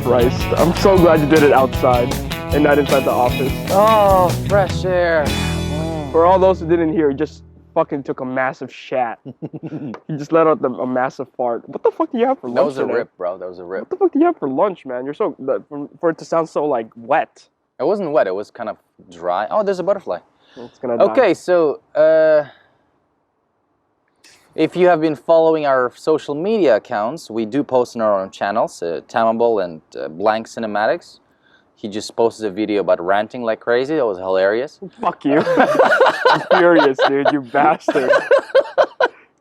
Christ. I'm so glad you did it outside and not inside the office. Oh, fresh air. For all those who didn't hear, he just fucking took a massive shat. He just let out a massive fart. What the fuck do you have for lunch? That was a today? rip, bro. That was a rip. What the fuck do you have for lunch, man? You're so for it to sound so like wet. It wasn't wet. It was kind of dry. Oh, there's a butterfly. It's gonna die. Okay, so if you have been following our social media accounts, we do post on our own channels, Tamable and Blank Cinematics. He just posted a video about ranting like crazy. That was hilarious. Fuck you. I'm furious, dude. You bastard.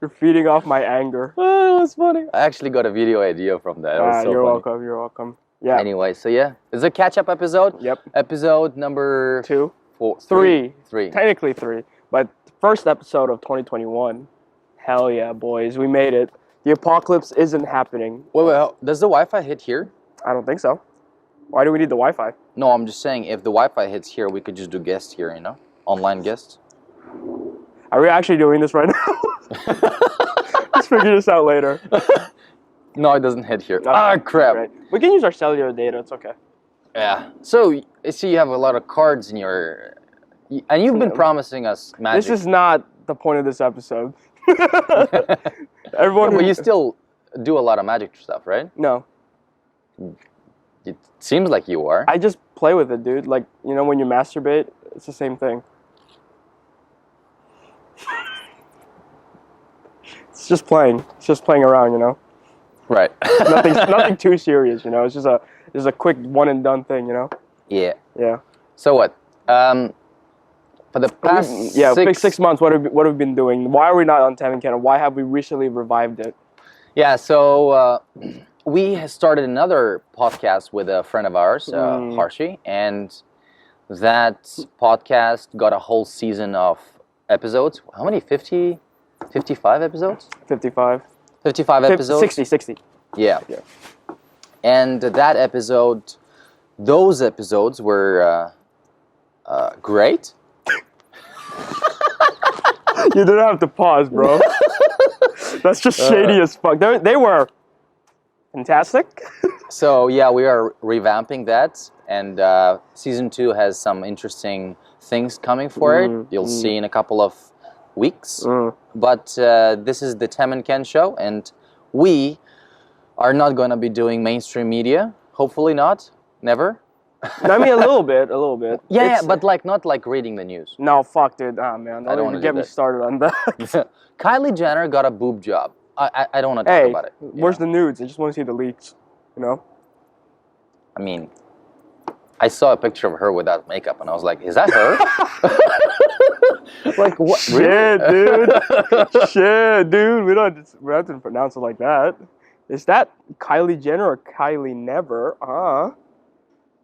You're feeding off my anger. Oh, it was funny. I actually got a video idea from that. It was so you're funny. welcome. You're welcome. Yeah. Anyway, so yeah, it's a catch-up episode. Yep. Episode number 2, 4, 3. 3. Technically 3, but the first episode of 2021. Hell yeah, boys, we made it. The apocalypse isn't happening. Wait, does the Wi-Fi hit here? I don't think so. Why do we need the Wi-Fi? No, I'm just saying if the Wi-Fi hits here, we could just do guests here, you know? Online guests. Are we actually doing this right now? Let's figure this out later. No, it doesn't hit here. Okay, Crap. right. We can use our cellular data, it's okay. Yeah. So, I see you have a lot of cards in your... And you've been promising us magic. This is not the point of this episode. Everyone But you still do a lot of magic stuff, right? No. It seems like you are. I just play with it, dude. Like, you know when you masturbate, it's the same thing. It's just playing. It's just playing around, you know? Right. Nothing too serious, you know? It's just a quick one and done thing, you know? Yeah. Yeah. So what? For the past big 6 months, what have we been doing? Why are we not on Tam and Ken? Why have we recently revived it? Yeah, so we started another podcast with a friend of ours, Harshi, and that podcast got a whole season of episodes. How many? 50? 55 episodes? 55. 55 episodes? 60. Yeah. And those episodes were great. You didn't have to pause, bro. That's just shady as fuck. They were fantastic. So yeah, we are revamping that, and season 2 has some interesting things coming for it. You'll see in a couple of weeks. But this is the Tem and Ken show, and we are not going to be doing mainstream media. Hopefully not. Never. I mean, a little bit. Yeah, but like not like reading the news. No, fuck, dude. Ah, man, I don't want even to get me started on that. Kylie Jenner got a boob job. I don't want to talk about it. Where's the nudes? I just want to see the leaks. You know. I mean, I saw a picture of her without makeup, and I was like, "Is that her?" Like what? Shit, dude. Shit, dude. We don't have to pronounce it like that. Is that Kylie Jenner or Kylie Never?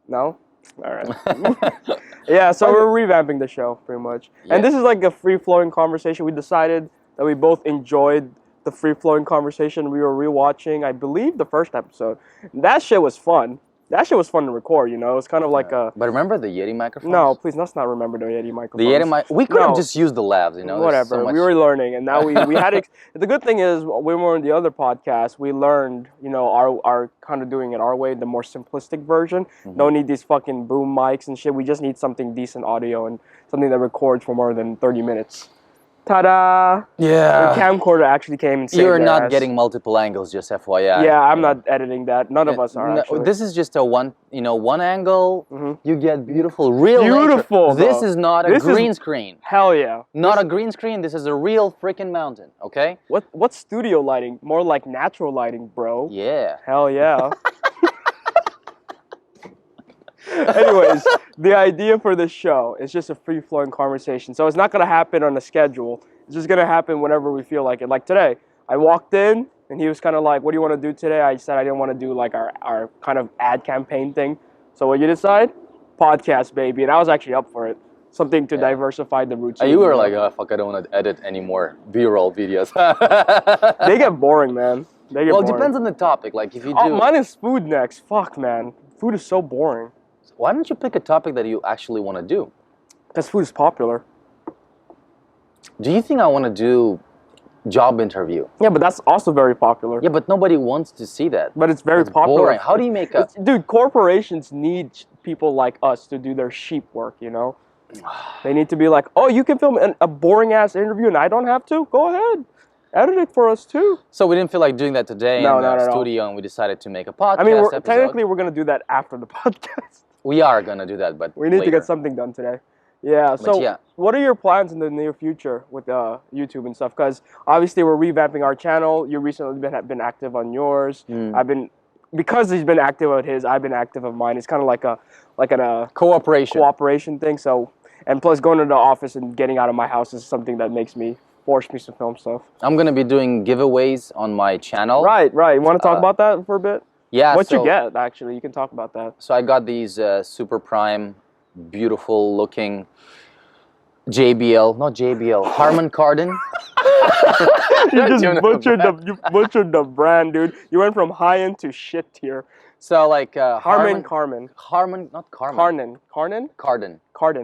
No? All right. Yeah, so we're revamping the show, pretty much. Yeah. And this is like a free-flowing conversation. We decided that we both enjoyed the free-flowing conversation. We were rewatching, I believe, the first episode. That shit was fun. That shit was fun to record, you know? It's kind of like a... But remember the Yeti microphones? No, please, let's not remember the Yeti microphones. The Yeti we could have just used the labs, you know? Whatever. So we were learning, and now we had... The good thing is, when we were on the other podcast, we learned, you know, our kind of doing it our way, the more simplistic version. Don't need these fucking boom mics and shit. We just need something decent audio and something that records for more than 30 minutes. Ta-da! Yeah. The camcorder actually came and saved You're not ass. getting multiple angles, just FYI. Yeah, I'm not editing that. None of us are, actually. This is just a one angle. You get beautiful, real Beautiful, nature. This is not a green screen. Hell yeah. Not a green screen. This is a real freaking mountain, okay? What's studio lighting? More like natural lighting, bro. Yeah. Hell yeah. Anyways, the idea for this show is just a free-flowing conversation. So it's not going to happen on a schedule. It's just going to happen whenever we feel like it. Like today, I walked in, and he was kind of like, what do you want to do today? I said I didn't want to do like our kind of ad campaign thing. So what you decide? Podcast, baby. And I was actually up for it. Something to diversify the routine. You were like, oh, fuck, I don't want to edit any more B-roll videos. They get boring, man. They get boring. It depends on the topic. Like if you do... mine is food next. Fuck, man. Food is so boring. Why don't you pick a topic that you actually want to do? Because food is popular. Do you think I want to do job interview. Yeah, but that's also very popular. Yeah, but nobody wants to see that. But it's very It's popular. boring. How do you make a... Dude, corporations need people like us to do their sheep work, you know? They need to be like, oh, you can film a boring-ass interview and I don't have to? Go ahead. Edit it for us, too. So we didn't feel like doing that today in the No. studio, and we decided to make a podcast I mean, episode. technically, we're going to do that after the podcast. We are going to do that, but we need later. to get something done today. Yeah, so yeah. What are your plans in the near future with YouTube and stuff? Because obviously we're revamping our channel. You recently been active on yours. Because he's been active on his, I've been active on mine. It's kind of like a cooperation thing. So, and plus going to the office and getting out of my house is something that force me to film stuff. I'm going to be doing giveaways on my channel. Right. You want to talk about that for a bit? Yeah. What you get, actually. You can talk about that. So I got these super prime, beautiful looking Harman Kardon. You butchered the brand, dude. You went from high-end to shit tier. So like Kardon.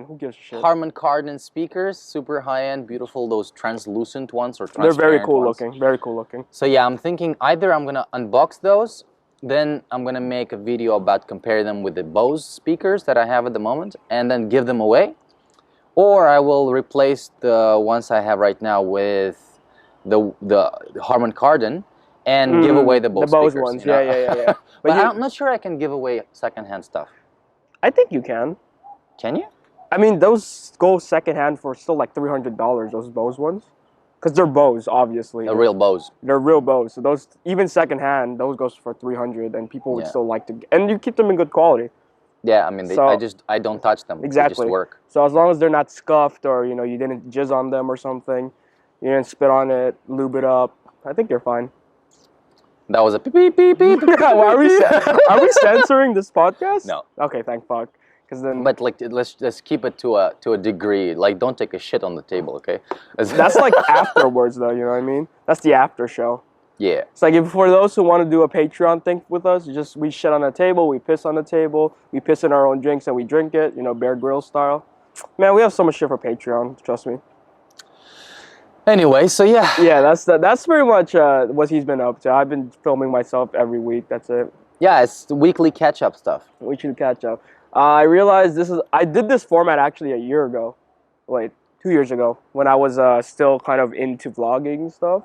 Who gives a shit? Harman Kardon speakers, super high-end, beautiful. Those translucent ones or they're transparent very cool ones. looking. Very cool looking. So yeah, I'm thinking either I'm gonna unbox those, then I'm gonna make a video about comparing them with the Bose speakers that I have at the moment, and then give them away, or I will replace the ones I have right now with the Harman Kardon and give away the Bose speakers, ones. You know? Yeah. But I'm not sure I can give away secondhand stuff. I think you can. Can you? I mean, those go secondhand for still like $300. Those Bose ones, because they're Bose, obviously. Real Bose. They're real Bose. So those, even secondhand, those goes for $300, and people would still like to. And you keep them in good quality. Yeah, I mean, I don't touch them. Exactly. They just work. So as long as they're not scuffed or you didn't jizz on them or something, you didn't spit on it, lube it up, I think you're fine. That was a beep beep beep beep. Are we censoring this podcast? No. Okay, thank fuck. Because then. But like, let's keep it to a degree. Like, don't take a shit on the table, okay? That's like afterwards, though. You know what I mean? That's the after show. Yeah. It's like for those who want to do a Patreon thing with us, we shit on the table, we piss on the table, we piss in our own drinks and we drink it. Bear Grylls style. Man, we have so much shit for Patreon. Trust me. Anyway, so yeah. Yeah, that's pretty much what he's been up to. I've been filming myself every week. That's it. Yeah, it's weekly catch-up stuff. We should catch up. I realized I did this format actually a year ago. Wait, 2 years ago, when I was still kind of into vlogging and stuff.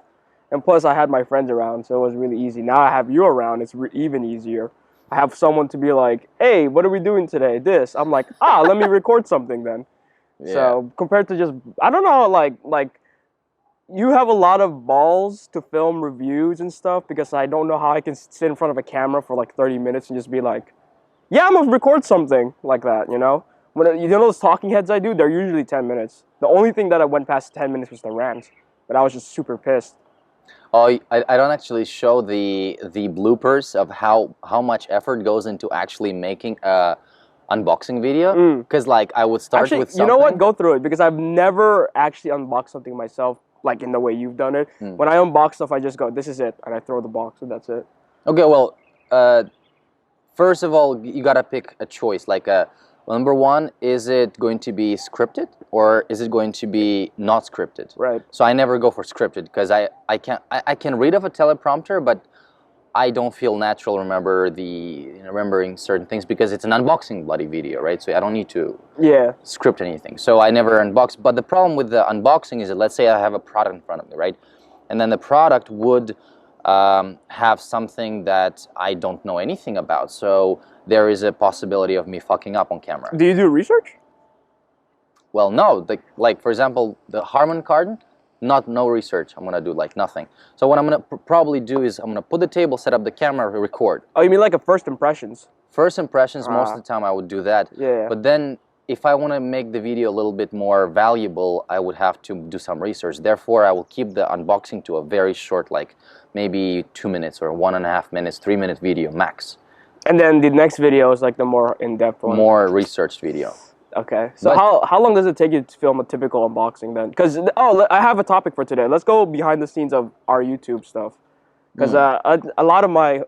And plus, I had my friends around, so it was really easy. Now I have you around, it's even easier. I have someone to be like, hey, what are we doing today? This. I'm like, let me record something then. Yeah. So compared to just, I don't know, like you have a lot of balls to film reviews and stuff, because I don't know how I can sit in front of a camera for like 30 minutes and just be like, yeah, I'm gonna record something like that, you know? When those talking heads I do, they're usually 10 minutes. The only thing that I went past 10 minutes was the rant, but I was just super pissed. Oh, I don't actually show the bloopers of how much effort goes into actually making a unboxing video, because like I would start with something. You know what? Go through it, because I've never actually unboxed something myself like in the way you've done it. When I unbox stuff, I just go, this is it, and I throw the box, and that's it. Okay, well, first of all, you gotta pick a choice. Like, number one, is it going to be scripted or is it going to be not scripted? Right. So I never go for scripted, because I can read off a teleprompter, but I don't feel natural remembering certain things, because it's an unboxing bloody video, right? So I don't need to script anything. So I never unbox. But the problem with the unboxing is that, let's say I have a product in front of me, right? And then the product would have something that I don't know anything about. So there is a possibility of me fucking up on camera. Do you do research? Well, no. Like for example, the Harman Kardon, no research. I'm gonna do like nothing. So what I'm gonna probably do is I'm gonna put the table, set up the camera, record. Oh, you mean like a first impressions? First impressions, most of the time I would do that. Yeah. But then if I want to make the video a little bit more valuable, I would have to do some research. Therefore, I will keep the unboxing to a very short, like maybe 2 minutes or 1.5 minutes, 3-minute video max. And then the next video is like the more in-depth one. More researched video. Okay. So how long does it take you to film a typical unboxing then? Because I have a topic for today. Let's go behind the scenes of our YouTube stuff. Because a lot of my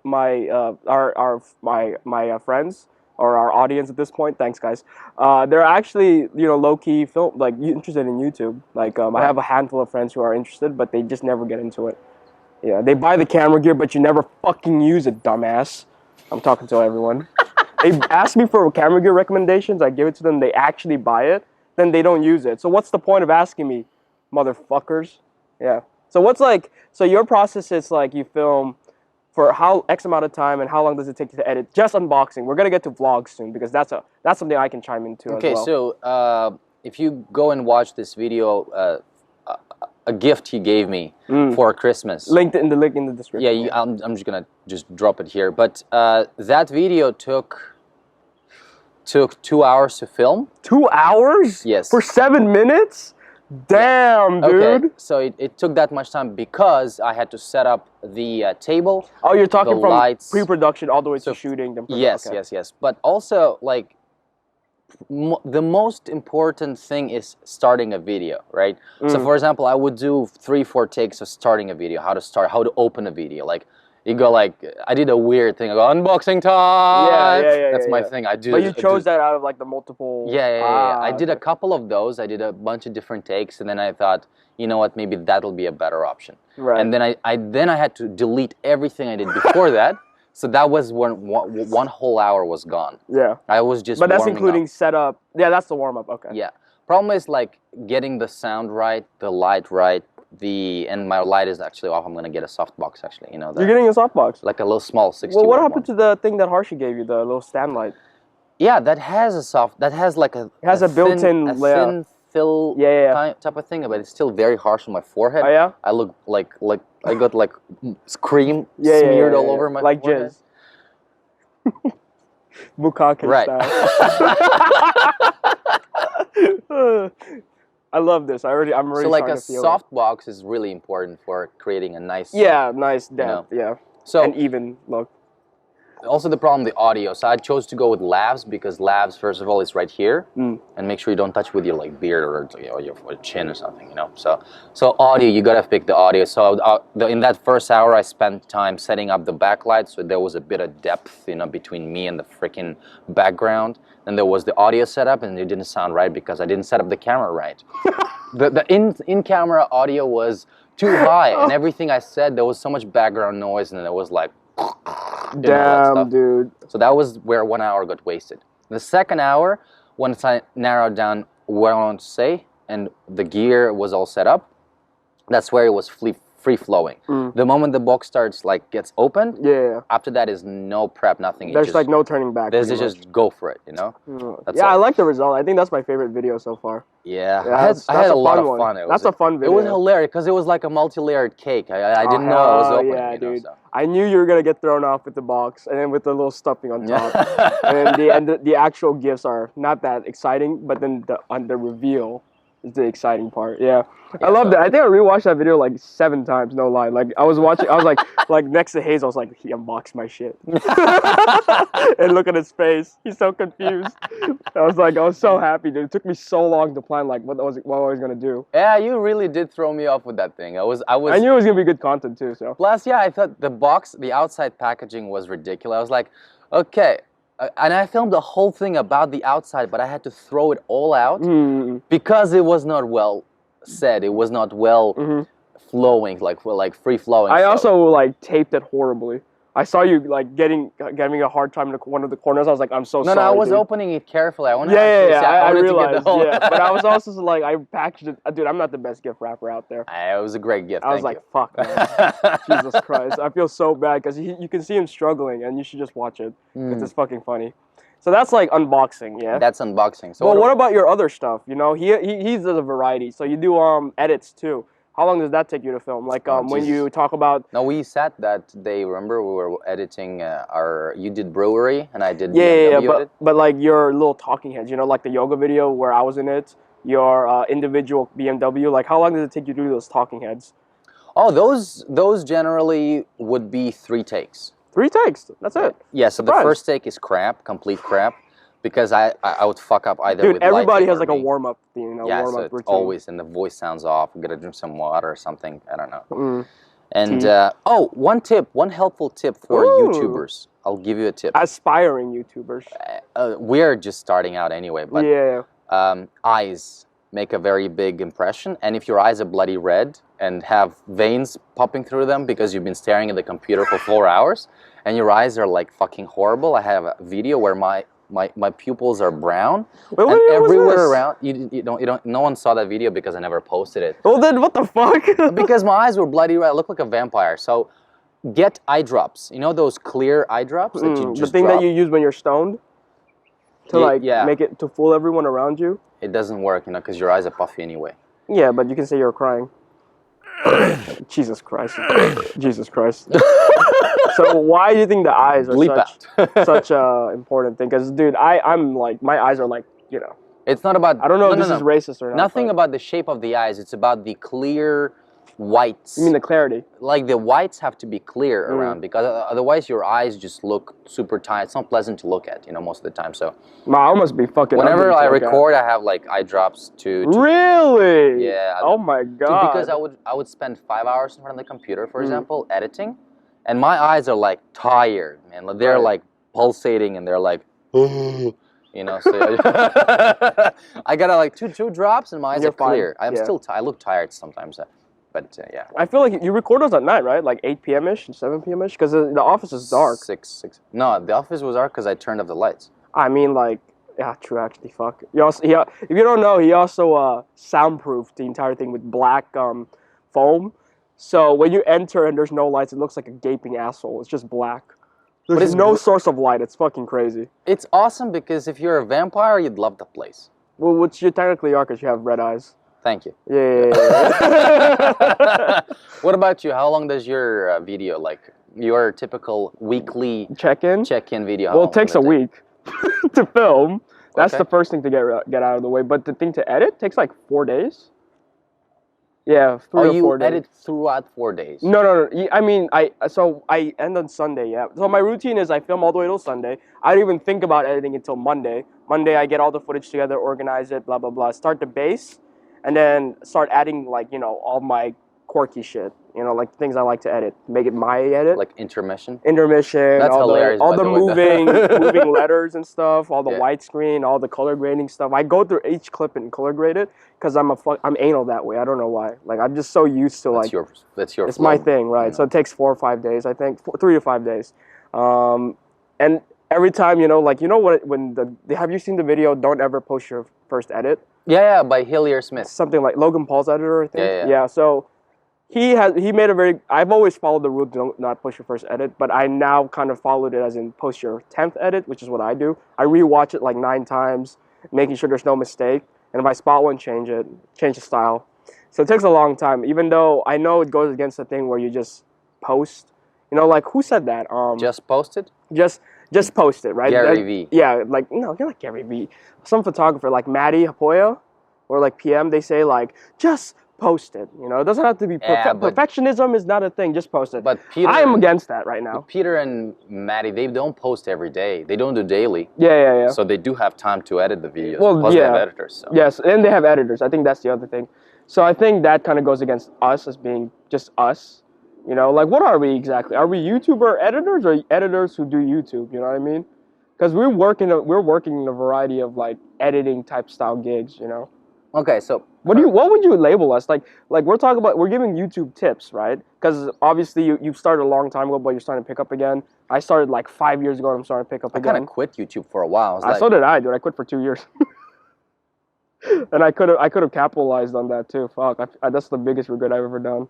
friends or our audience at this point. Thanks, guys. They're actually, low key film like interested in YouTube. Like, I have a handful of friends who are interested, but they just never get into it. Yeah, they buy the camera gear, but you never fucking use it, dumbass. I'm talking to everyone. They ask me for camera gear recommendations. I give it to them. They actually buy it. Then they don't use it. So what's the point of asking me, motherfuckers? Yeah. So your process is like you film for how X amount of time and how long does it take you to edit? Just unboxing. We're gonna get to vlogs soon because that's something I can chime into as well. Okay, so if you go and watch this video, a gift he gave me for Christmas. Link in the description. Yeah, I'm just gonna drop it here. But that video took 2 hours to film. 2 hours? Yes. For 7 minutes? Damn, dude. Okay, so it took that much time because I had to set up the table. Oh, you're talking from lights. pre-production all the way to shooting. Yes, okay. yes. But also, like, the most important thing is starting a video, right? So, for example, I would do 3-4 takes of starting a video, how to open a video. Like, you go like, I did a weird thing. I go, unboxing time. Yeah. That's my thing. I do. But you chose that out of like the multiple. Yeah. I did a couple of those. I did a bunch of different takes, and then I thought, you know what, maybe that'll be a better option. Right. And then I had to delete everything I did before that. So that was when one whole hour was gone. Yeah. I was just. But that's including setup. Yeah, that's the warm up. Okay. Yeah. Problem is like getting the sound right, the light right. And my light is actually off. I'm gonna get a softbox actually. You're getting a softbox. Like a little small 60. Well, what happened to the thing that Harshi gave you, the little stand light? Yeah, that has like a. It has a built-in layout. Thin fill type of thing, but it's still very harsh on my forehead. Oh yeah. I look like I got like cream smeared all over my forehead. Jizz. Bukake right. style. I love this. I'm already so like a feel softbox is really important for creating a nice nice depth, so an even look. Also the problem, the audio. So I chose to go with lavs because lavs, first of all, is right here, and make sure you don't touch with your like beard or your chin or something, So audio, you gotta pick the audio. So in that first hour, I spent time setting up the backlight, so there was a bit of depth, between me and the freaking background. Then there was the audio setup, and it didn't sound right because I didn't set up the camera right. the in-camera audio was too high, and everything I said, there was so much background noise, and it was like. Damn, dude. So that was where 1 hour got wasted. The second hour, once I narrowed down what I wanted to say, and the gear was all set up, that's where it was free flowing. The moment the box gets opened, after that is no prep, nothing. There's like no turning back. There's just go for it, That's I like the result. I think that's my favorite video so far. Yeah, I had a lot of fun. That's a fun video. It was hilarious because it was like a multi-layered cake. I didn't know I was opening. Yeah, dude. I knew you were gonna get thrown off with the box and then with the little stuffing on top. and the actual gifts are not that exciting, but then the reveal is the exciting part. Yeah, I loved it. I think I rewatched that video like 7 times. No lie. Like I was watching. I was like next to Hayes. I was like, he unboxed my shit. And look at his face. He's so confused. I was so happy, dude. It took me so long to plan like what I was gonna do. Yeah, you really did throw me off with that thing. I knew it was gonna be good content too. So plus, I thought the outside packaging was ridiculous. I was like, okay. And I filmed the whole thing about the outside, but I had to throw it all out because it was not well said. It was not well flowing, like free flowing. I also taped it horribly. I saw you giving a hard time in one of the corners. I was like, I'm so sorry. No, I was dude. opening it carefully. I wanted I to realized. get the whole But I was also I packaged it. Dude, I'm not the best gift wrapper out there. It was a great gift. I was like, fuck, man. Jesus Christ. I feel so bad because you can see him struggling, and you should just watch it because it's fucking funny. So that's like unboxing, yeah. That's unboxing. So well, what about your other stuff? He does a variety. So you do edits too. How long does that take you to film? Like when you talk about... No, we sat that day, remember, we were editing you did brewery and I did but like your little talking heads, like the yoga video where I was in it, your individual BMW, like how long does it take you to do those talking heads? Oh, those generally would be 3 takes. 3 takes, that's it. Yeah, so the first take is complete crap. Because I would fuck up either with everybody has like a warm-up theme, warm-up routine. Always, and the voice sounds off. I'm gonna drink some water or something, I don't know. And Tea. one helpful tip for Ooh. YouTubers. I'll give you a tip. Aspiring YouTubers. We're just starting out anyway, but Yeah. Eyes make a very big impression. And if your eyes are bloody red and have veins popping through them because you've been staring at the computer for 4 hours, and your eyes are like fucking horrible. I have a video where my pupils are brown, Wait, and what was everywhere this? around you don't. No one saw that video because I never posted it. Well, then what the fuck? Because my eyes were bloody red. I look like a vampire. So get eye drops. You know those clear eye drops that you the just thing drop? that you use when you're stoned to make it to fool everyone around you. It doesn't work, because your eyes are puffy anyway. Yeah, but you can say you're crying. Jesus Christ. Jesus Christ. So why do you think the eyes are such a important thing? Because, dude, I'm like, my eyes are like, It's not about... I don't know if this is racist or not. Nothing about the shape of the eyes. It's about the clear whites. You mean the clarity? Like the whites have to be clear around, because otherwise your eyes just look super tight. It's not pleasant to look at, most of the time. So I must be fucking. Whenever I record, I have like eye drops to Really? Yeah. Oh my god. Because I would spend 5 hours in front of the computer, for example, editing, and my eyes are like tired, man. They're like pulsating, and they're like, so I gotta like two drops, and my eyes are clear. I'm still I look tired sometimes. But yeah. I feel like you record those at night, right? Like 8 p.m.-ish and 7 p.m.-ish? Because the office is dark. 6. No, the office was dark because I turned off the lights. I mean, like, yeah, true, actually, fuck. If you don't know, he also soundproofed the entire thing with black foam. So when you enter and there's no lights, it looks like a gaping asshole. It's just black. There's no source of light. It's fucking crazy. It's awesome because if you're a vampire, you'd love the place. Well, which you technically are because you have red eyes. Thank you. Yeah. What about you? How long does your video, like your typical weekly check-in video? Well, it takes a week to film. That's the first thing to get out of the way. But the thing to edit takes like 4 days. Yeah, 3 or 4 days. You edit throughout 4 days? No. I mean, I end on Sunday, yeah. So my routine is I film all the way till Sunday. I don't even think about editing until Monday. Monday, I get all the footage together, organize it, blah, blah, blah. Start the base, and then start adding, like, all my quirky shit. Like things I like to edit. Make it my edit. Like intermission? Intermission. That's hilarious. All the moving letters and stuff. All the widescreen. All the color grading stuff. I go through each clip and color grade it because I'm anal that way. I don't know why. Like I'm just so used to That's your. It's my thing, right? So it takes 4 or 5 days. I think 3 to 5 days. And every time have you seen the video? Don't ever post your first edit. Yeah, by Hillier Smith. Something like Logan Paul's editor, I think. Yeah. So. He made a very. I've always followed the rule to not post your first edit, but I now kind of followed it as in post your 10th edit, which is what I do. I rewatch it like 9 times, making sure there's no mistake, and if I spot one, change the style. So it takes a long time, even though I know it goes against the thing where you just post. Like who said that? Just post it. Just post it, right? Gary V. Yeah, like no, you're not Gary V. Some photographer like Maddie Hapoya or like PM, they say like just post it. It doesn't have to be perfectionism is not a thing. Just post it. But Peter, I am against that right now. Peter and Maddie, they don't post every day. They don't do daily. Yeah. So they do have time to edit the videos. Well, Plus they have editors. So. Yes, and they have editors. I think that's the other thing. So I think that kind of goes against us as being just us. Like what are we exactly? Are we YouTuber editors or editors who do YouTube? You know what I mean? Because we're working in a variety of like editing type style gigs. Okay, so what would you label us? Like we're talking about, we're giving YouTube tips, right? Because obviously you started a long time ago, but you're starting to pick up again. I started like 5 years ago, and I'm starting to pick up again. I kind of quit YouTube for a while. So did I, dude. I quit for 2 years, and I could have capitalized on that too. Fuck, that's the biggest regret I've ever done.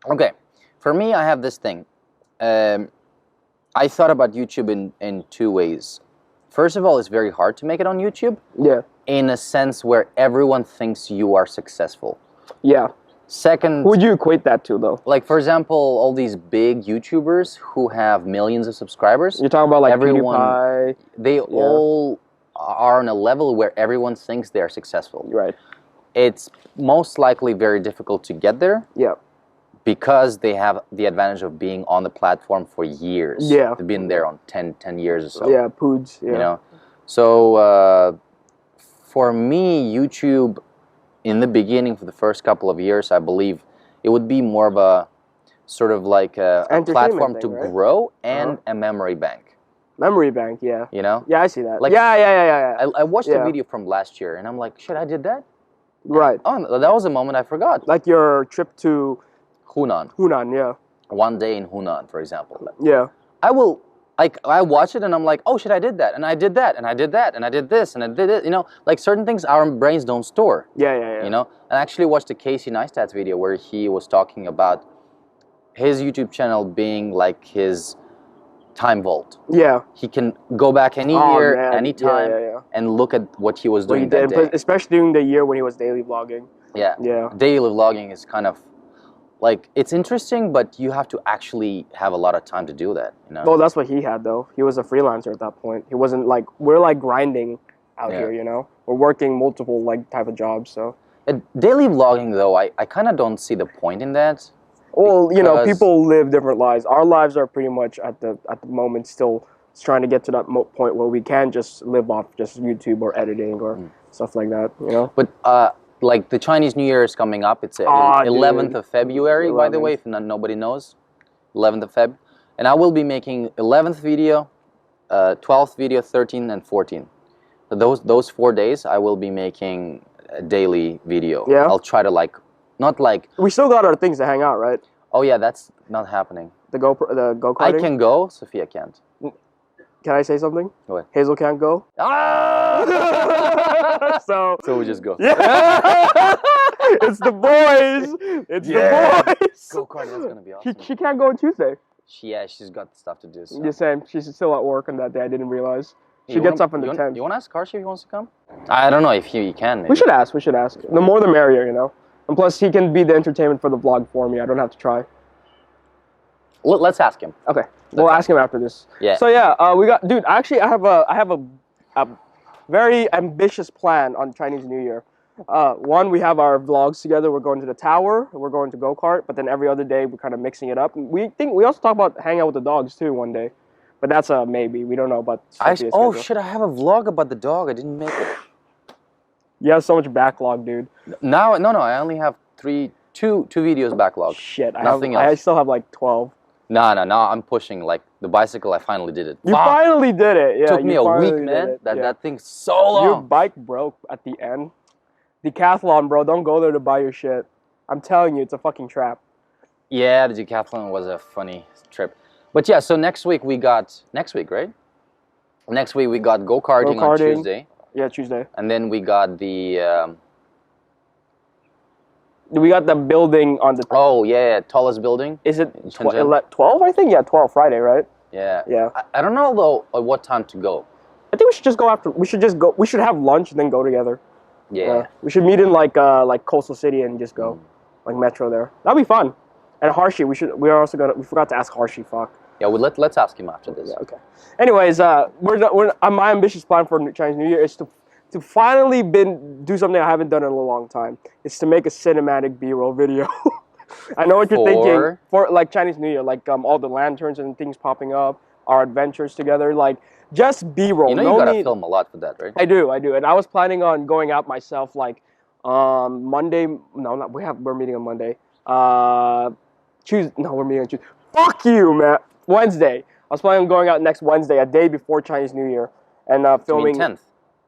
Okay, for me, I have this thing. I thought about YouTube in 2 ways. First of all, it's very hard to make it on YouTube. Yeah. In a sense where everyone thinks you are successful. Yeah. Second... Who would you equate that to, though? Like, for example, all these big YouTubers who have millions of subscribers. You're talking about, like, PewDiePie. They all are on a level where everyone thinks they're successful. Right. It's most likely very difficult to get there. Yeah. Because they have the advantage of being on the platform for years. Yeah. They've been there on 10 years or so. Yeah, poods. Yeah. So... for me, YouTube, in the beginning, for the first couple of years, I believe it would be more of a sort of like a platform Entertainment to thing, right? grow and a memory bank. Memory bank, yeah. You know? Yeah, I see that. Like, yeah. I watched a Yeah. video from last year, and I'm like, shit, I did that? Right. Oh, that was a moment I forgot. Like your trip to Hunan. yeah. One day in Hunan, for example. Yeah. I watch it and I'm like, oh shit, I did that, and I did that, and I did that, and I did this, and I did it. You know, like certain things our brains don't store. Yeah. You know, and I actually watched a Casey Neistat's video where he was talking about his YouTube channel being like his time vault. Yeah. He can go back any year, any time, and look at what he was doing that day. Especially during the year when he was daily vlogging. Yeah. Yeah. Daily vlogging is kind of like, it's interesting, but you have to actually have a lot of time to do that, you know? Well, that's what he had, though. He was a freelancer at that point. He wasn't like, we're like grinding out here, you know? We're working multiple like type of jobs, so. Daily vlogging, though, I kind of don't see the point in that. Well, you know, people live different lives. Our lives are pretty much at the moment still trying to get to that point where we can just live off just YouTube or editing or stuff like that, you know? But, like the Chinese New Year is coming up. It's 11th of February, 11th. By the way, if nobody knows. 11th of Feb. And I will be making 11th video, 12th video, 13th, and 14th. So those 4 days, I will be making a daily video. Yeah. I'll try to not like... We still got our things to hang out, right? Oh yeah, that's not happening. The go-karting? I can go, Sophia can't. Can I say something? Go ahead. Hazel can't go. So we just go. Yeah. It's the boys. It's the boys. Go-kart, that's gonna be awesome. She can't go on Tuesday. She's got stuff to do. So. The same. She's still at work on that day. I didn't realize. She gets up on the 10th. You want to ask Karshi if he wants to come? I don't know if he can. Maybe. We should ask. The more the merrier, you know. And plus, he can be the entertainment for the vlog for me. I don't have to try. Let's ask him. Okay. We'll ask him after this. Yeah. So yeah, we got, dude. Actually, I have a very ambitious plan on Chinese New Year. One, we have our vlogs together. We're going to the tower. We're going to go-kart. But then every other day, we're kind of mixing it up. We also talk about hanging out with the dogs too one day. But that's a maybe. We don't know about. Oh shit! I have a vlog about the dog. I didn't make it. You have so much backlog, dude. No. I only have two videos backlog. Shit. Nothing else. I still have like 12. No. I'm pushing. Like the bicycle, I finally did it. You finally did it. Yeah. Took me a week, man. That thing's so long. Your bike broke at the end. Decathlon, bro. Don't go there to buy your shit. I'm telling you, it's a fucking trap. Yeah, the Decathlon was a funny trip. But yeah, so next week, right? Next week we got go-karting on Tuesday. Yeah, Tuesday. And then we got the... we got the building on the... Oh, yeah, tallest building. Is it 12, I think? Yeah, 12 Friday, right? Yeah. Yeah. I don't know, though, at what time to go. I think we should just go after... We should have lunch and then go together. Yeah. We should meet in like Coastal City and just go. Like Metro there. That'd be fun. And Harshi, we forgot to ask Harshi, fuck. Yeah, let's ask him after this. Yeah, okay. Anyways, my ambitious plan for Chinese New Year is to finally do something I haven't done in a long time. It's to make a cinematic B-roll video. I know what you're thinking. For like Chinese New Year, like all the lanterns and things popping up, our adventures together, like just B-roll. You know, you gotta film a lot for that, right? I do. And I was planning on going out myself like Monday. No, we're meeting on Monday. Tuesday. No, we're meeting on Tuesday. Fuck you, man. Wednesday. I was planning on going out next Wednesday, a day before Chinese New Year, and filming. 10th.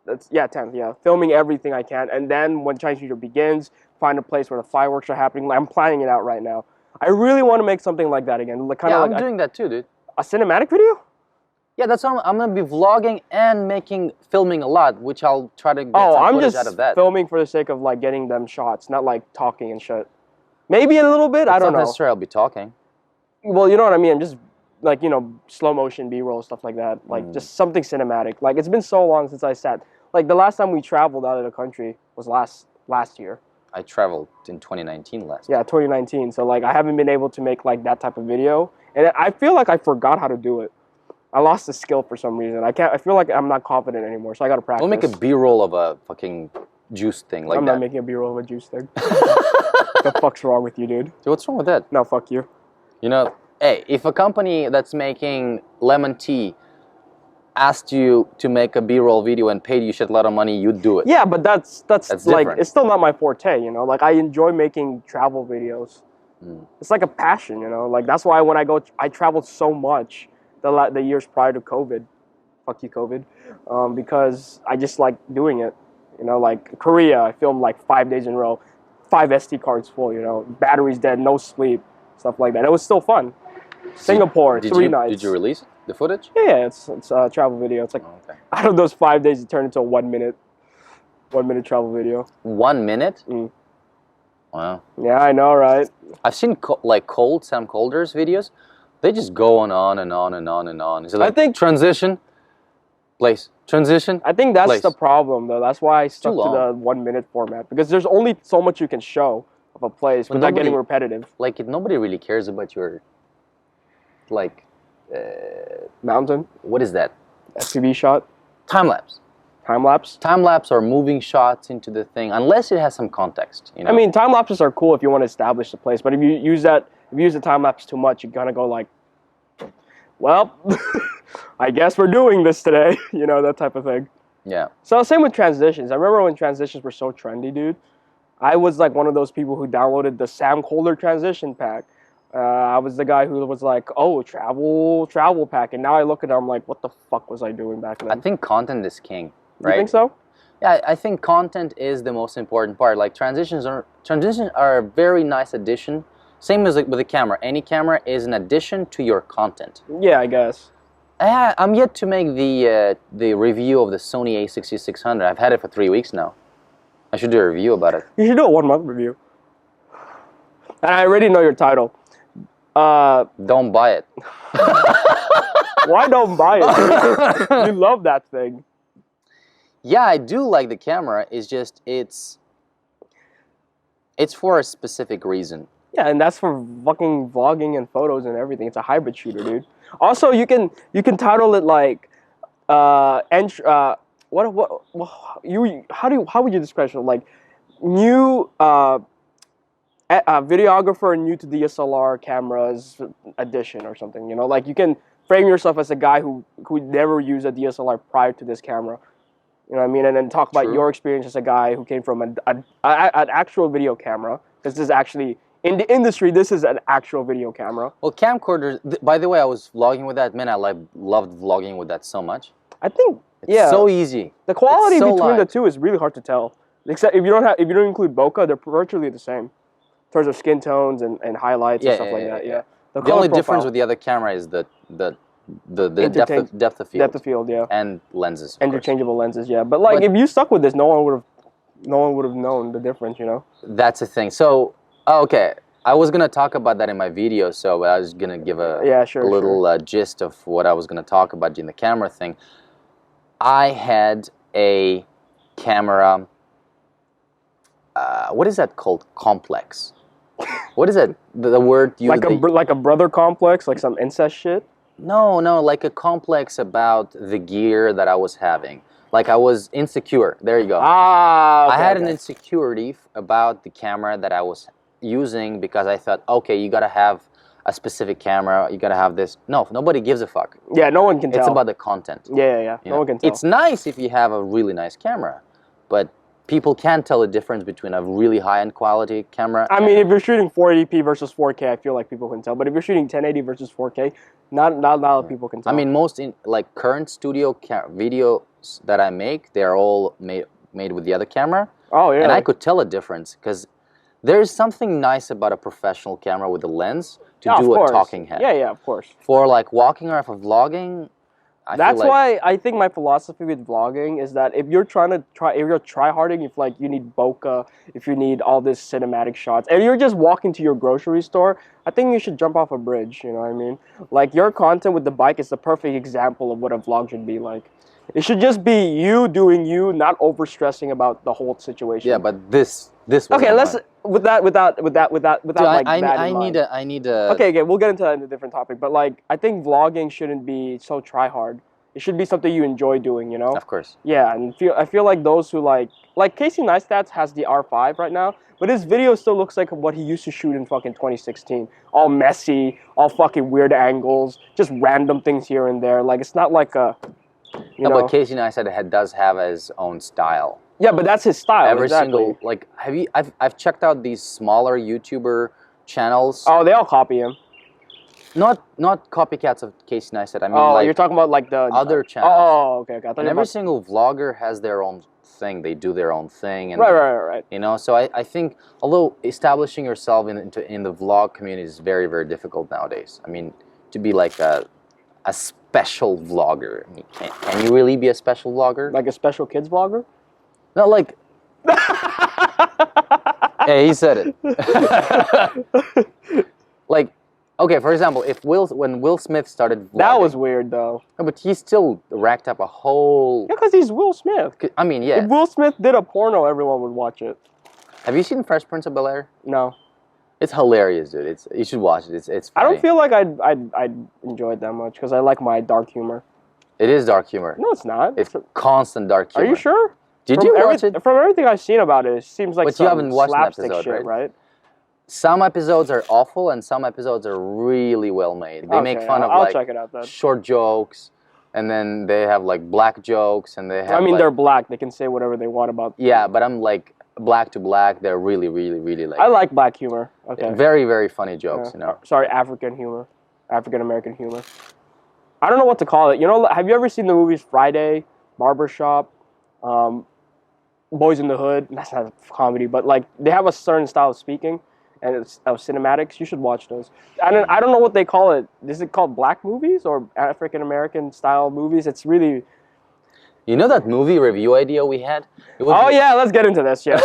10th. Yeah, filming everything I can, and then when Chinese New Year begins, find a place where the fireworks are happening. I'm planning it out right now. I really want to make something like that again. I'm doing that too, dude. A cinematic video? Yeah, that's what I'm gonna be vlogging and filming a lot, which I'll try to get some footage out of that. I'm just filming for the sake of like getting them shots, not like talking and shit. Maybe a little bit. I don't know. Not necessarily I'll be talking. Well, you know what I mean. I'm just like, you know, slow motion B-roll, stuff like that. Like just something cinematic. Like it's been so long since I sat. Like the last time we traveled out of the country was last year. I traveled in 2019 last. Yeah, 2019. So like I haven't been able to make like that type of video, and I feel like I forgot how to do it. I lost the skill for some reason. I feel like I'm not confident anymore, so I gotta practice. We'll make a B-roll of a fucking juice thing like that. I'm not making a B-roll of a juice thing. What the fuck's wrong with you, dude? Dude, what's wrong with that? No, fuck you. You know, hey, if a company that's making lemon tea asked you to make a B-roll video and paid you shit lot of money, you'd do it. Yeah, but that's like different. It's still not my forte, you know. Like I enjoy making travel videos. It's like a passion, you know. Like that's why when I traveled so much the years prior to COVID. Fuck you, COVID. Because I just like doing it. You know, like Korea, I filmed like 5 days in a row, 5 SD cards full. You know, batteries dead, no sleep, stuff like that. It was still fun. Singapore, 3 nights. Did you release the footage? Yeah, it's a travel video. It's like out of those 5 days, it turned into a 1 minute travel video. 1 minute? Mm. Wow. Yeah, I know, right? I've seen Sam Calder's videos. They just go on and on and on and on. Is it like I think transition, place, transition? I think that's place. the problem, though. That's why I stuck to the 1 minute format because there's only so much you can show of a place without getting repetitive. Like nobody really cares about your mountain. What is that? FPV shot. Time lapse. Time lapse. Time lapse or moving shots into the thing, unless it has some context. You know? I mean, time lapses are cool if you want to establish the place, but if you use the time lapse too much, you're gonna go like, well, I guess we're doing this today. You know, that type of thing. Yeah. So same with transitions. I remember when transitions were so trendy, dude. I was like one of those people who downloaded the Sam Calder transition pack. I was the guy who was like, oh, travel pack. And now I look at it, I'm like, what the fuck was I doing back then? I think content is king, right? You think so? Yeah, I think content is the most important part. Like transitions are a very nice addition. Same as with the camera. Any camera is an addition to your content. Yeah, I guess. I'm yet to make the review of the Sony a6600. I've had it for 3 weeks now. I should do a review about it. You should do a 1 month review. And I already know your title. Don't buy it. Why don't buy it? You love that thing. Yeah, I do like the camera. It's just it's for a specific reason. Yeah, and that's for fucking vlogging and photos and everything. It's a hybrid shooter, dude. Also, you can title it like how would you describe it? Like new videographer new to DSLR cameras edition or something. You know, like you can frame yourself as a guy who never used a DSLR prior to this camera. You know what I mean? And then talk about your experience as a guy who came from an actual video camera. This is actually in the industry. This is an actual video camera. Well, camcorders. By the way, I was vlogging with that. Man, I loved vlogging with that so much. I think it's so easy. The quality so between the two is really hard to tell. Except if you don't include bokeh, they're virtually the same in terms of skin tones and highlights and stuff like that. Yeah. The only difference with the other camera is the depth of field. Depth of field, yeah. And lenses. Interchangeable lenses, yeah. But like, if you stuck with this, no one would have known the difference, you know. That's the thing. So, okay, I was gonna talk about that in my video, so I was gonna give a little gist of what I was gonna talk about in the camera thing. I had a camera. What is that called? Complex. What is that? The word you like a brother complex, like some incest shit. No, like a complex about the gear that I was having. Like I was insecure. There you go. Okay, I had an insecurity about the camera that I was using because I thought, okay, you gotta have a specific camera. You gotta have this. No, nobody gives a fuck. Yeah, no one can tell. It's about the content. Yeah. No one can tell. It's nice if you have a really nice camera, but people can't tell the difference between a really high-end quality camera. I mean, if you're shooting 480p versus 4K, I feel like people can tell. But if you're shooting 1080 versus 4K, not a lot of people can tell. I mean, most current studio videos that I make, they're all made with the other camera. Oh yeah. And I could tell a difference because there's something nice about a professional camera with a lens to do a talking head. Yeah, of course. For like walking or for vlogging. That's why I think my philosophy with vlogging is that if you're tryharding, if like you need bokeh, if you need all this cinematic shots, and you're just walking to your grocery store, I think you should jump off a bridge. You know what I mean? Like your content with the bike is the perfect example of what a vlog should be like. It should just be you doing you, not over stressing about the whole situation. Yeah, but this. Okay, let's without Dude, like I need a. Okay, we'll get into that in a different topic. But like, I think vlogging shouldn't be so try hard. It should be something you enjoy doing, you know. Of course. Yeah, and I feel like those who like Casey Neistat has the R5 right now, but his video still looks like what he used to shoot in fucking 2016. All messy, all fucking weird angles, just random things here and there. Like it's not like a. You know. But Casey Neistat does have his own style. Yeah, but that's his style. Every single I've checked out these smaller YouTuber channels. Oh, they all copy him. Not copycats of Casey Neistat. I mean, Oh, like you're talking about like the other channels. Oh, okay. I thought And you were every about... single vlogger has their own thing. They do their own thing. And, Right. You know, so I think although establishing yourself in the vlog community is very, very difficult nowadays. I mean, to be like a special vlogger. I mean, can you really be a special vlogger? Like a special kids vlogger? Not like. Hey, he said it. Like, okay, for example, when Will Smith started vlogging, that was weird though. no, but he still racked up a whole. Yeah, because he's Will Smith. I mean, yeah. If Will Smith did a porno, everyone would watch it. Have you seen Fresh Prince of Bel-Air? No. It's hilarious, dude. You should watch it. It's funny. I don't feel like I'd enjoy it that much because I like my dark humor. It is dark humor. No, it's not. It's constant dark humor. Are you sure? Did you watch it? From everything I've seen about it, it seems like But some you haven't watched an slapstick episode, shit, right? Some episodes are awful, and some episodes are really well made. They make fun of I'll like check it out then. short jokes, and then they have like black jokes, and they have. I mean, like, they're black. They can say whatever they want about. Yeah, but I'm like black to black. They're really, really, really like. I like black humor. Okay. Very, very funny jokes. You know. Sorry, African humor, African American humor. I don't know what to call it. You know, have you ever seen the movies Friday, Barbershop, Boys in the Hood? That's not a comedy, but like they have a certain style of speaking and it's cinematics. You should watch those. I don't know what they call it. Is it called black movies or African American style movies? It's really. You know that movie review idea we had? Yeah, let's get into this. Yes,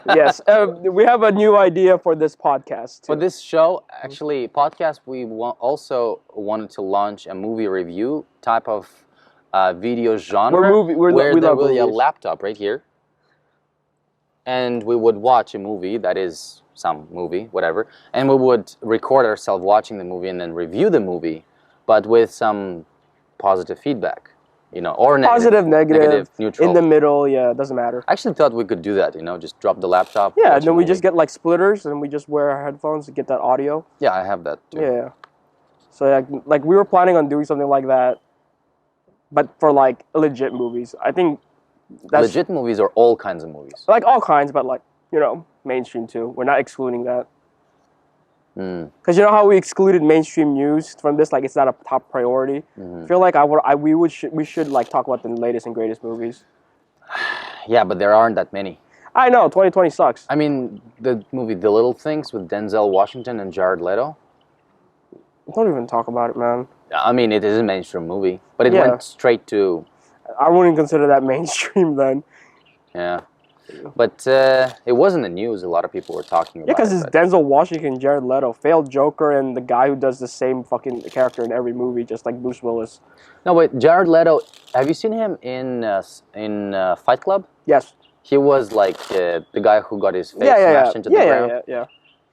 yes. We have a new idea for this podcast. Too. For this show, actually, podcast, we also wanted to launch a movie review type of video genre. Where there will be a laptop right here, and we would watch a movie that is some movie, whatever, and we would record ourselves watching the movie and then review the movie, but with some positive feedback. You know, or positive, negative, neutral. In the middle, yeah, it doesn't matter. I actually thought we could do that, you know, just drop the laptop. Yeah, and then we just get like splitters and we just wear our headphones to get that audio. Yeah, I have that too. Yeah. So like we were planning on doing something like that, but for like legit movies. I think that's... Legit movies or all kinds of movies? Like all kinds, but like, you know, mainstream too. We're not excluding that. Because you know how we excluded mainstream news from this, like it's not a top priority. I feel like we should like talk about the latest and greatest movies. Yeah, but there aren't that many. I know 2020 sucks. I mean, the movie The Little Things with Denzel Washington and Jared Leto. Don't even talk about it, man. I mean, it is a mainstream movie, but it went straight to. I wouldn't consider that mainstream then. Yeah. But it wasn't the news. A lot of people were talking about it. Yeah, because it's Denzel Washington, Jared Leto, failed Joker, and the guy who does the same fucking character in every movie, just like Bruce Willis. No, but Jared Leto, have you seen him in Fight Club? Yes. He was like the guy who got his face smashed into the ground. Yeah.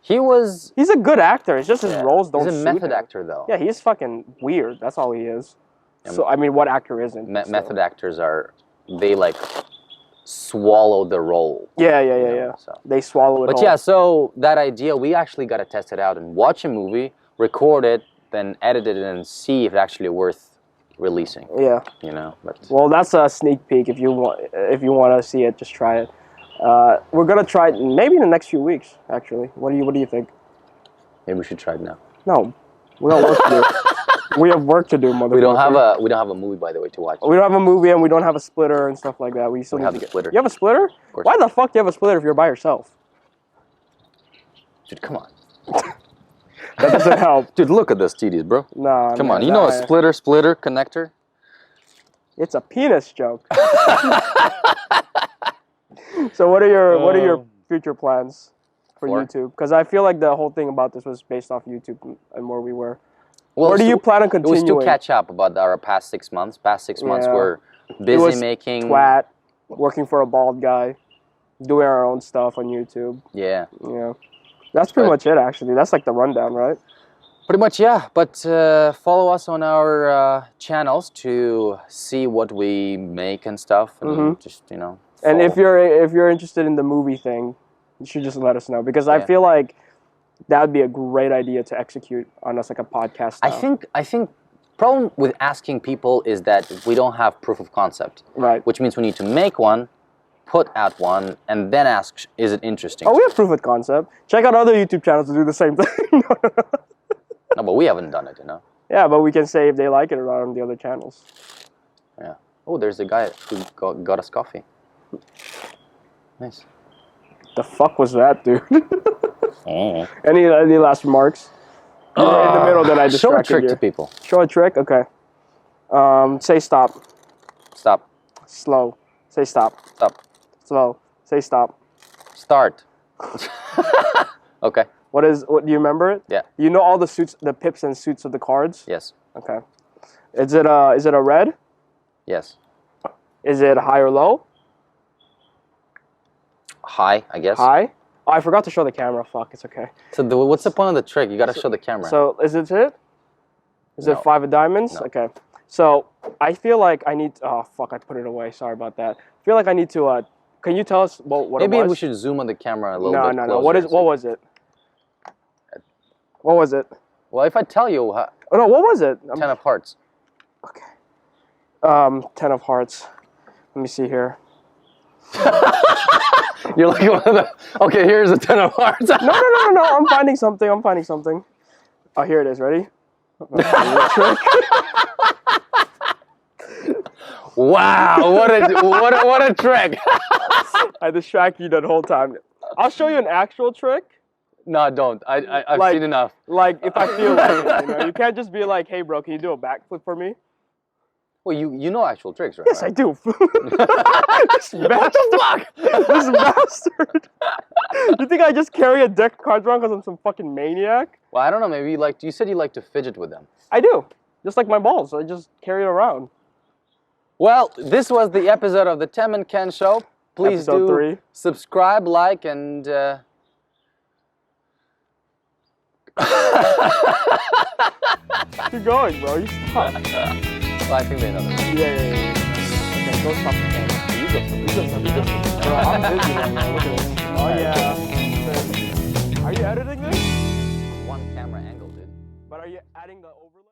He's a good actor. It's just his roles don't suit him. He's a method actor, though. Yeah, he's fucking weird. That's all he is. So, I mean, what actor isn't? Method actors they like swallow the role. Yeah. So. They swallow it But whole. yeah, so that idea, we actually got to test it out and watch a movie, record it, then edit it and see if it's actually worth releasing. Yeah. You know, but... Well, that's a sneak peek. If you want to see it, just try it. We're gonna try it maybe in the next few weeks. Actually, what do you think? Maybe we should try it now. No, we got work to do. We have work to do, motherfucker. We don't have a movie, by the way, to watch. We don't have a movie and we don't have a splitter and stuff like that. We still have a splitter. You have a splitter? Of course. Why the fuck do you have a splitter if you're by yourself? Dude, come on. That doesn't help. Dude, look at those TDs, bro. Nah. Come on, you know a splitter connector? It's a penis joke. So what are your future plans for YouTube? Because I feel like the whole thing about this was based off YouTube and where we were. Well, where do you plan on continuing? It was to catch up about our past 6 months. Past 6 months we're busy making... twat, working for a bald guy, doing our own stuff on YouTube. Yeah. Yeah. That's pretty much it, actually. That's like the rundown, right? Pretty much, yeah. But follow us on our channels to see what we make and stuff. And just, you know... And if you're interested in the movie thing, you should just let us know. Because I feel like that would be a great idea to execute on us like a podcast style. I think problem with asking people is that we don't have proof of concept. Right. Which means we need to make one put out one and then ask, is it interesting? Oh, we have proof of concept. Check out other YouTube channels to do the same thing. No, but we haven't done it, you know? Yeah, but we can say if they like it or not on the other channels. Yeah. Oh, there's a guy who got us coffee. Nice. The fuck was that, dude? Oh. Any last remarks? You were in the middle that I distracted Show a trick you. to people. Show a trick? Okay. Say stop. Stop. Slow. Say stop. Stop. Slow. Say stop. Start. Okay. What do you remember it? Yeah. You know all the suits, the pips and suits of the cards? Yes. Okay. Is it a red? Yes. Is it high or low? High, I guess. High? Oh, I forgot to show the camera. Fuck, it's okay. So what's the point of the trick? You gotta show the camera. So is it it? Is No. it 5 of diamonds? No. Okay. So I feel like I need. Oh fuck! I put it away. Sorry about that. I feel like I need to. Can you tell us what Maybe it was? we should zoom on the camera a little No, bit. no, no. closer What and see. was it? What was it? Well, if I tell you, Oh no, what was it? 10 of hearts. Okay. 10 of hearts. Let me see here. You're like one of the. Okay, here's a 10 of hearts. No. I'm finding something. Oh, here it is. Ready? Wow, what a trick. I distract you that whole time. I'll show you an actual trick. No, don't. I've Like- seen enough. Like if I feel like it, you know, you can't just be like, "Hey, bro, can you do a backflip for me?" Well, you know actual tricks, right? Yes, I do. What the fuck? This bastard. You think I just carry a deck of cards around because I'm some fucking maniac? Well, I don't know. Maybe you said you like to fidget with them. I do. Just like my balls. I just carry it around. Well, this was the episode of the Tem and Ken Show. Please Episode do 3. subscribe, like, and Keep going, bro. You stop. well, I think they know that. Yeah. Okay, go stop the camera. You go first. Bro, I'm busy right now. Look at this. Oh, yeah. Are you editing this? One camera angle, dude. But are you adding the overlay?